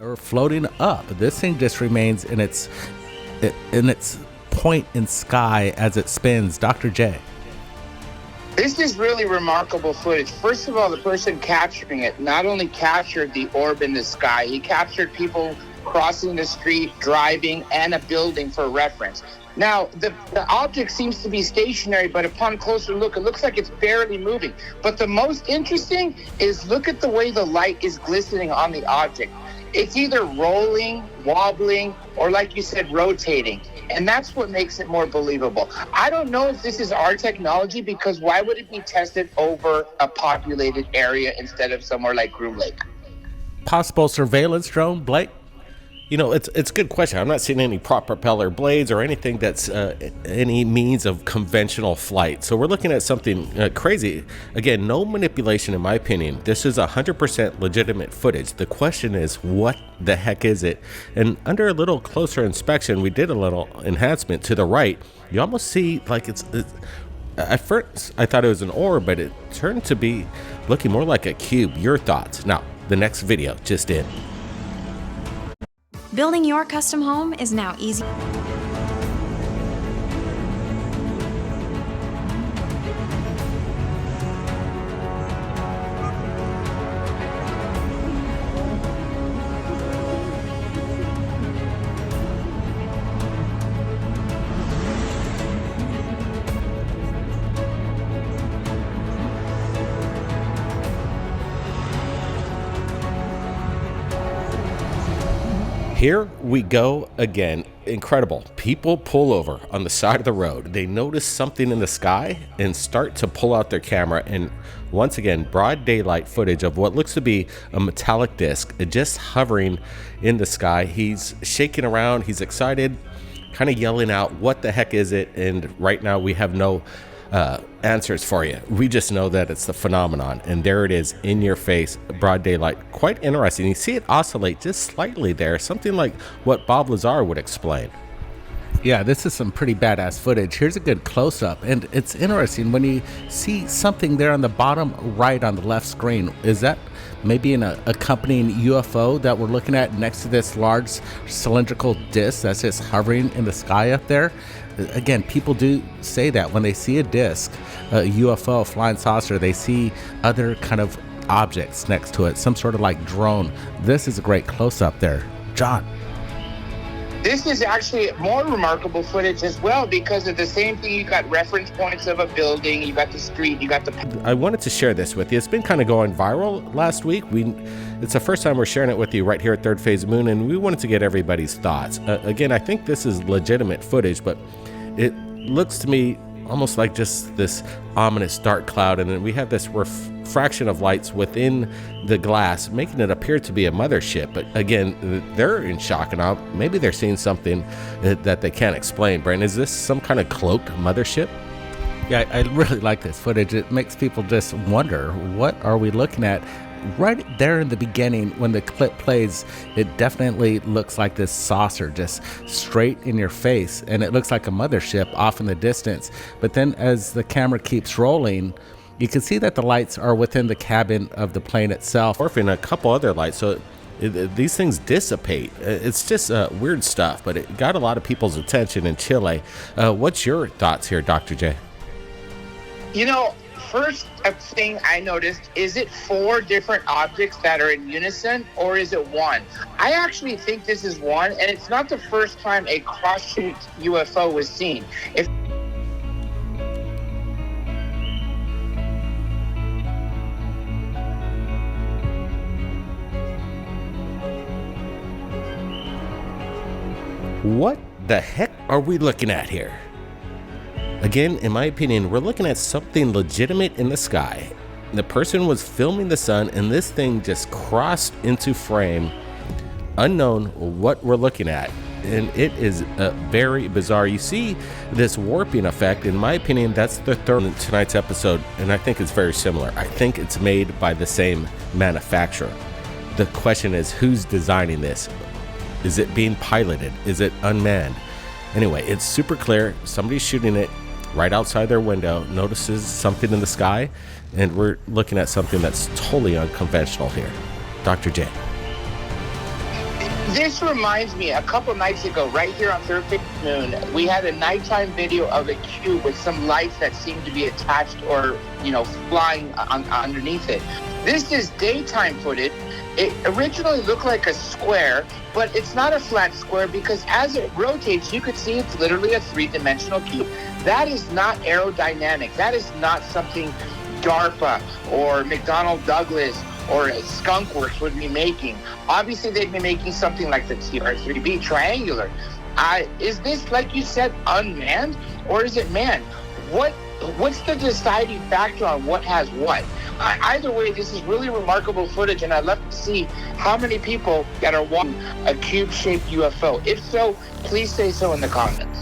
or floating up. This thing just remains in its point in sky as it spins. Dr. J. This is really remarkable footage. First of all, the person capturing it not only captured the orb in the sky, he captured people crossing the street, driving, and a building for reference. Now, the object seems to be stationary, but upon closer look, it looks like it's barely moving. But the most interesting is look at the way the light is glistening on the object. It's either rolling, wobbling, or like you said, rotating. And that's what makes it more believable. I don't know if this is our technology, because why would it be tested over a populated area instead of somewhere like Groom Lake? Possible surveillance drone, Blake? You know, it's a good question. I'm not seeing any prop propeller blades or anything that's any means of conventional flight. So we're looking at something crazy. Again, no manipulation in my opinion. This is 100% legitimate footage. The question is, what the heck is it? And under a little closer inspection, we did a little enhancement to the right. You almost see like it's at first I thought it was an orb, but it turned to be looking more like a cube. Your thoughts? Now, the next video just in. Building your custom home is now easy. Here we go again. Incredible. People pull over on the side of the road. They notice something in the sky and start to pull out their camera. And once again, broad daylight footage of what looks to be a metallic disc just hovering in the sky. He's shaking around. He's excited, kind of yelling out, what the heck is it? And right now we have no answers for you. We just know that it's the phenomenon, and there it is in your face, broad daylight. Quite interesting. You see it oscillate just slightly there, something like what Bob Lazar would explain. Yeah, this is some pretty badass footage. Here's a good close-up, and it's interesting when you see something there on the bottom right on the left screen. Is that maybe an accompanying UFO that we're looking at next to this large cylindrical disc that's just hovering in the sky up there? Again, people do say that when they see a disc, a UFO, flying saucer, they see other kind of objects next to it, some sort of like drone. This is a great close-up there. John. This is actually more remarkable footage as well, because of the same thing. You got reference points of a building, you got the street, you got the... I wanted to share this with you. It's been kind of going viral last week. It's the first time we're sharing it with you right here at Third Phase Moon, and we wanted to get everybody's thoughts. Again, I think this is legitimate footage, but it looks to me almost like just this ominous dark cloud, and then we have this refraction of lights within the glass, making it appear to be a mothership. But again, they're in shock and awe. Maybe they're seeing something that they can't explain. Brandon, is this some kind of cloaked mothership? Yeah, I really like this footage. It makes people just wonder, what are we looking at? Right there in the beginning, when the clip plays, it definitely looks like this saucer just straight in your face, and it looks like a mothership off in the distance. But then as the camera keeps rolling, you can see that the lights are within the cabin of the plane itself. Or in a couple other lights, so these things dissipate. It's just weird stuff, but it got a lot of people's attention in Chile. What's your thoughts here, Dr. J? You know, first thing I noticed, is it 4 different objects that are in unison, or is it one? I actually think this is one, and it's not the first time a cross-shaped UFO was seen. What the heck are we looking at here? Again, in my opinion, we're looking at something legitimate in the sky. The person was filming the sun, and this thing just crossed into frame. Unknown what we're looking at, and it is very bizarre. You see this warping effect. In my opinion, that's the third in tonight's episode, and I think it's very similar. I think it's made by the same manufacturer. The question is, who's designing this? Is it being piloted? Is it unmanned? Anyway, it's super clear. Somebody's shooting it right outside their window, notices something in the sky, and we're looking at something that's totally unconventional here. Dr. J. This reminds me, a couple nights ago, right here on Thursday noon, we had a nighttime video of a cube with some lights that seemed to be attached or, flying underneath it. This is daytime footage. It originally looked like a square, but it's not a flat square because as it rotates, you could see it's literally a three-dimensional cube. That is not aerodynamic. That is not something DARPA or McDonnell Douglas or Skunk Works would be making. Obviously, they'd be making something like the TR-3B triangular. Is this, like you said, unmanned, or is it manned? What's the deciding factor on what has what? Either way, this is really remarkable footage, and I'd love to see how many people that are watching a cube-shaped UFO. If so, please say so in the comments.